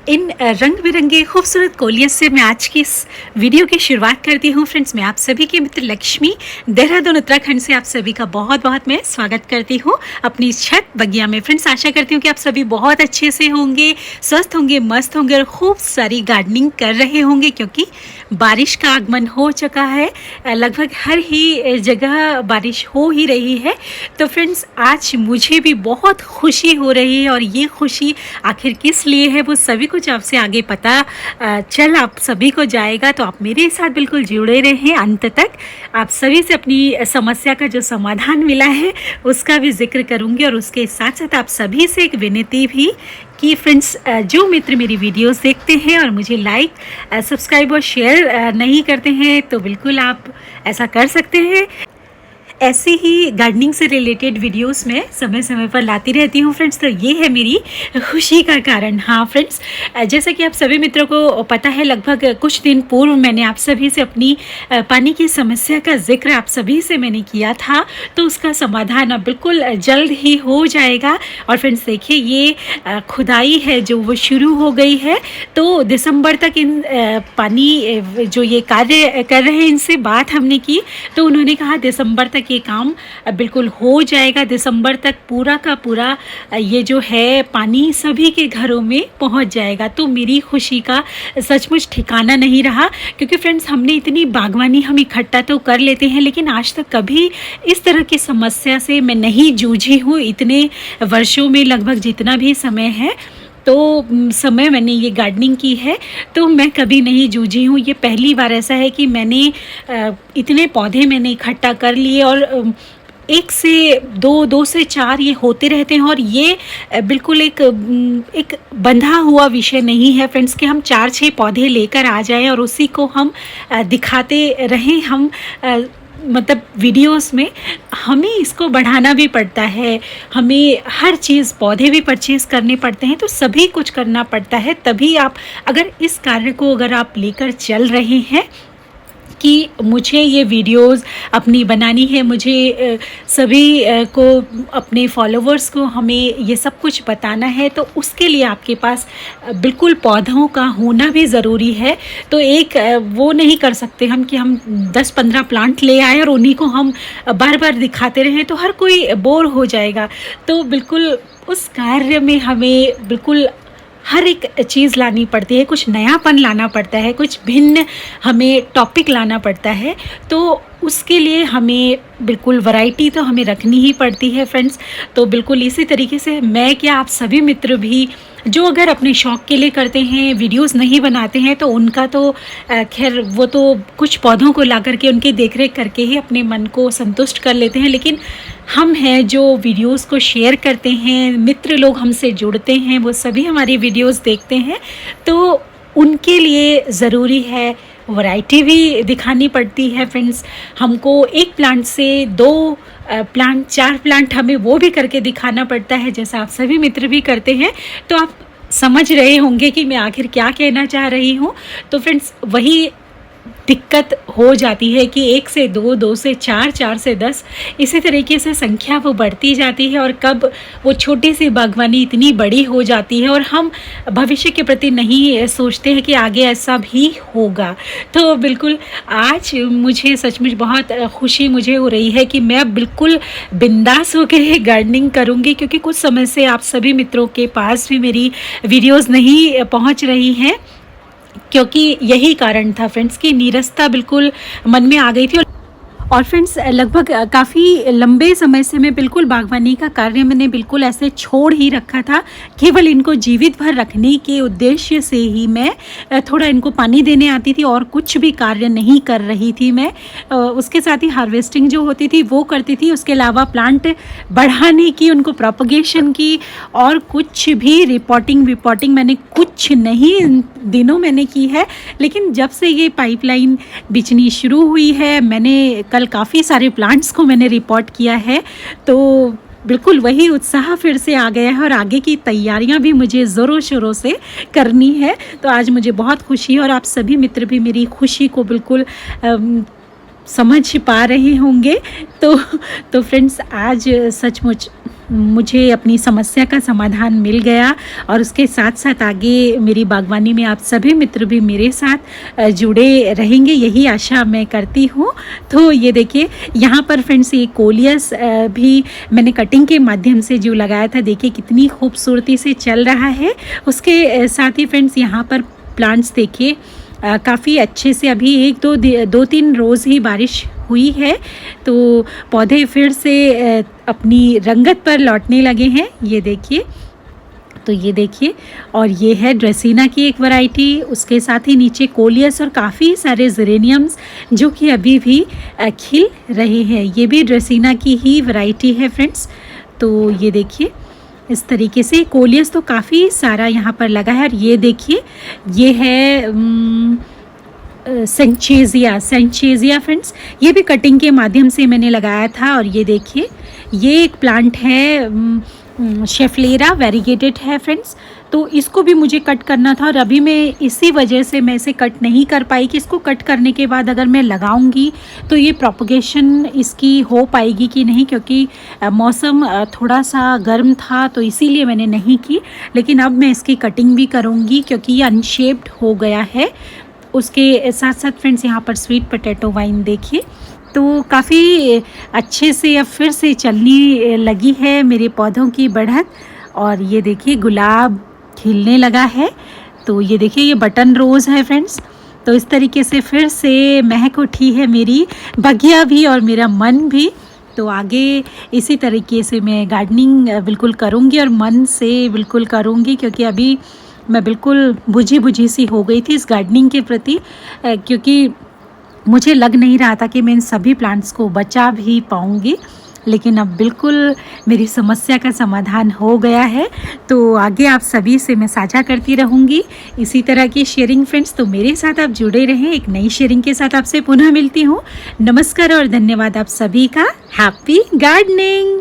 इन रंग बिरंगे खूबसूरत कोलियस से मैं आज की इस वीडियो की शुरुआत करती हूँ। फ्रेंड्स, मैं आप सभी के मित्र लक्ष्मी देहरादून उत्तराखंड से आप सभी का बहुत बहुत मैं स्वागत करती हूँ अपनी छत बगिया में। फ्रेंड्स, आशा करती हूँ कि आप सभी बहुत अच्छे से होंगे, स्वस्थ होंगे, मस्त होंगे और खूब सारी गार्डनिंग कर रहे होंगे क्योंकि बारिश का आगमन हो चुका है। लगभग हर ही जगह बारिश हो ही रही है। तो फ्रेंड्स, आज मुझे भी बहुत खुशी हो रही है और ये खुशी आखिर किस लिए है वो सभी कुछ आपसे आगे पता चल आप सभी को जाएगा। तो आप मेरे साथ बिल्कुल जुड़े रहें अंत तक। आप सभी से अपनी समस्या का जो समाधान मिला है उसका भी जिक्र करूंगी और उसके साथ साथ आप सभी से एक विनती भी कि फ्रेंड्स, जो मित्र मेरी वीडियोस देखते हैं और मुझे लाइक, सब्सक्राइब और शेयर नहीं करते हैं तो बिल्कुल आप ऐसा कर सकते हैं। ऐसे ही गार्डनिंग से रिलेटेड वीडियोस मैं समय समय पर लाती रहती हूँ फ्रेंड्स। तो ये है मेरी खुशी का कारण। हाँ फ्रेंड्स, जैसा कि आप सभी मित्रों को पता है, लगभग कुछ दिन पूर्व मैंने आप सभी से अपनी पानी की समस्या का जिक्र आप सभी से मैंने किया था। तो उसका समाधान अब बिल्कुल जल्द ही हो जाएगा। और फ्रेंड्स देखिए, ये खुदाई है जो वो शुरू हो गई है। तो दिसंबर तक इन पानी जो ये कार्य कर रहे हैं इनसे बात हमने की तो उन्होंने कहा दिसंबर तक ये काम बिल्कुल हो जाएगा। दिसंबर तक पूरा का पूरा ये जो है पानी सभी के घरों में पहुंच जाएगा। तो मेरी खुशी का सचमुच ठिकाना नहीं रहा क्योंकि फ्रेंड्स, हमने इतनी बागवानी हम इकट्ठा तो कर लेते हैं लेकिन आज तक कभी इस तरह की समस्या से मैं नहीं जूझी हूँ। इतने वर्षों में लगभग जितना भी समय है तो समय मैंने ये गार्डनिंग की है तो मैं कभी नहीं जूझी हूँ। ये पहली बार ऐसा है कि मैंने इतने पौधे मैंने इकट्ठा कर लिए और एक से दो, दो से चार ये होते रहते हैं। और ये बिल्कुल एक बंधा हुआ विषय नहीं है फ्रेंड्स कि हम 4-6 पौधे लेकर आ जाएं और उसी को हम दिखाते रहें। हम मतलब वीडियोस में हमें इसको बढ़ाना भी पड़ता है, हमें हर चीज़, पौधे भी परचेज़ करने पड़ते हैं, तो सभी कुछ करना पड़ता है। तभी आप अगर इस कार्य को अगर आप लेकर चल रहे हैं कि मुझे ये वीडियोस अपनी बनानी है, मुझे सभी को, अपने फॉलोवर्स को हमें ये सब कुछ बताना है, तो उसके लिए आपके पास बिल्कुल पौधों का होना भी ज़रूरी है। तो एक वो नहीं कर सकते हम कि हम 10-15 प्लांट ले आए और उन्हीं को हम बार बार दिखाते रहें तो हर कोई बोर हो जाएगा। तो बिल्कुल उस कार्य में हमें बिल्कुल हर एक चीज़ लानी पड़ती है, कुछ नयापन लाना पड़ता है, कुछ भिन्न हमें टॉपिक लाना पड़ता है। तो उसके लिए हमें बिल्कुल वैरायटी तो हमें रखनी ही पड़ती है फ्रेंड्स। तो बिल्कुल इसी तरीके से मैं क्या, आप सभी मित्र भी जो अगर अपने शौक़ के लिए करते हैं, वीडियोस नहीं बनाते हैं, तो उनका तो खैर वो तो कुछ पौधों को ला करके उनकी देखरेख करके ही अपने मन को संतुष्ट कर लेते हैं। लेकिन हम हैं जो वीडियोस को शेयर करते हैं, मित्र लोग हमसे जुड़ते हैं, वो सभी हमारी वीडियोस देखते हैं, तो उनके लिए ज़रूरी है वैरायटी भी दिखानी पड़ती है फ्रेंड्स। हमको एक प्लांट से 2 प्लांट, 4 प्लांट हमें वो भी करके दिखाना पड़ता है, जैसा आप सभी मित्र भी करते हैं। तो आप समझ रहे होंगे कि मैं आखिर क्या कहना चाह रही हूँ। तो फ्रेंड्स, वही दिक्कत हो जाती है कि 1 से 2, 2 से 4, 4 से 10, इसी तरीके से संख्या वो बढ़ती जाती है और कब वो छोटी सी बागवानी इतनी बड़ी हो जाती है और हम भविष्य के प्रति नहीं सोचते हैं कि आगे ऐसा भी होगा। तो बिल्कुल आज मुझे सचमुच बहुत खुशी मुझे हो रही है कि मैं बिल्कुल बिंदास होकर गार्डनिंग करूँगी क्योंकि कुछ समय से आप सभी मित्रों के पास भी मेरी वीडियोज़ नहीं पहुँच रही हैं क्योंकि यही कारण था फ्रेंड्स कि नीरसता बिल्कुल मन में आ गई थी। और फ्रेंड्स, लगभग काफ़ी लंबे समय से मैं बिल्कुल बागवानी का कार्य मैंने बिल्कुल ऐसे छोड़ ही रखा था। केवल इनको जीवित भर रखने के उद्देश्य से ही मैं थोड़ा इनको पानी देने आती थी और कुछ भी कार्य नहीं कर रही थी मैं। उसके साथ ही हार्वेस्टिंग जो होती थी वो करती थी, उसके अलावा प्लांट बढ़ाने की, उनको प्रोपगेशन की और कुछ भी रिपोर्टिंग मैंने कुछ नहीं इन दिनों मैंने की है। लेकिन जब से ये पाइपलाइन बिछनी शुरू हुई है, मैंने कल काफ़ी सारे प्लांट्स को मैंने रिपोर्ट किया है, तो बिल्कुल वही उत्साह फिर से आ गया है और आगे की तैयारियां भी मुझे ज़ोरों शोरों से करनी है। तो आज मुझे बहुत खुशी है और आप सभी मित्र भी मेरी खुशी को बिल्कुल समझ पा रहे होंगे। तो फ्रेंड्स, आज सचमुच मुझे अपनी समस्या का समाधान मिल गया और उसके साथ साथ आगे मेरी बागवानी में आप सभी मित्र भी मेरे साथ जुड़े रहेंगे, यही आशा मैं करती हूँ। तो ये देखिए यहाँ पर फ्रेंड्स ये कोलियस भी मैंने कटिंग के माध्यम से जो लगाया था, देखिए कितनी खूबसूरती से चल रहा है। उसके साथ ही फ्रेंड्स यहाँ पर प्लांट्स देखिए काफ़ी अच्छे से, अभी 2-3 रोज़ ही बारिश हुई है तो पौधे फिर से अपनी रंगत पर लौटने लगे हैं। ये देखिए, तो ये देखिए, और ये है ड्रेसिना की एक वैरायटी, उसके साथ ही नीचे कोलियस और काफ़ी सारे जेरेनियम्स जो कि अभी भी खिल रहे हैं, ये भी ड्रेसिना की ही वैरायटी है फ्रेंड्स। तो ये देखिए इस तरीके से कोलियस तो काफ़ी सारा यहाँ पर लगा है। और ये देखिए ये है सेंचेजिया फ्रेंड्स, ये भी कटिंग के माध्यम से मैंने लगाया था। और ये देखिए ये एक प्लांट है शेफलेरा वेरीगेटेड है फ्रेंड्स, तो इसको भी मुझे कट करना था और अभी मैं इसी वजह से मैं इसे कट नहीं कर पाई कि इसको कट करने के बाद अगर मैं लगाऊंगी तो ये प्रोपगेशन इसकी हो पाएगी कि नहीं, क्योंकि मौसम थोड़ा सा गर्म था तो इसीलिए मैंने नहीं की। लेकिन अब मैं इसकी कटिंग भी करूंगी क्योंकि ये अनशेप्ड हो गया है। उसके साथ साथ फ्रेंड्स यहाँ पर स्वीट पोटैटो वाइन देखिए, तो काफ़ी अच्छे से अब फिर से चलने लगी है मेरे पौधों की बढ़त। और ये देखिए गुलाब खिलने लगा है, तो ये देखिए ये बटन रोज़ है फ्रेंड्स। तो इस तरीके से फिर से महक उठी है मेरी बगिया भी और मेरा मन भी। तो आगे इसी तरीके से मैं गार्डनिंग बिल्कुल करूँगी और मन से बिल्कुल करूँगी, क्योंकि अभी मैं बिल्कुल बुझी सी हो गई थी इस गार्डनिंग के प्रति, क्योंकि मुझे लग नहीं रहा था कि मैं इन सभी प्लांट्स को बचा भी पाऊँगी। लेकिन अब बिल्कुल मेरी समस्या का समाधान हो गया है। तो आगे आप सभी से मैं साझा करती रहूँगी इसी तरह की शेयरिंग फ्रेंड्स। तो मेरे साथ आप जुड़े रहें, एक नई शेयरिंग के साथ आपसे पुनः मिलती हूँ। नमस्कार और धन्यवाद आप सभी का। Happy gardening.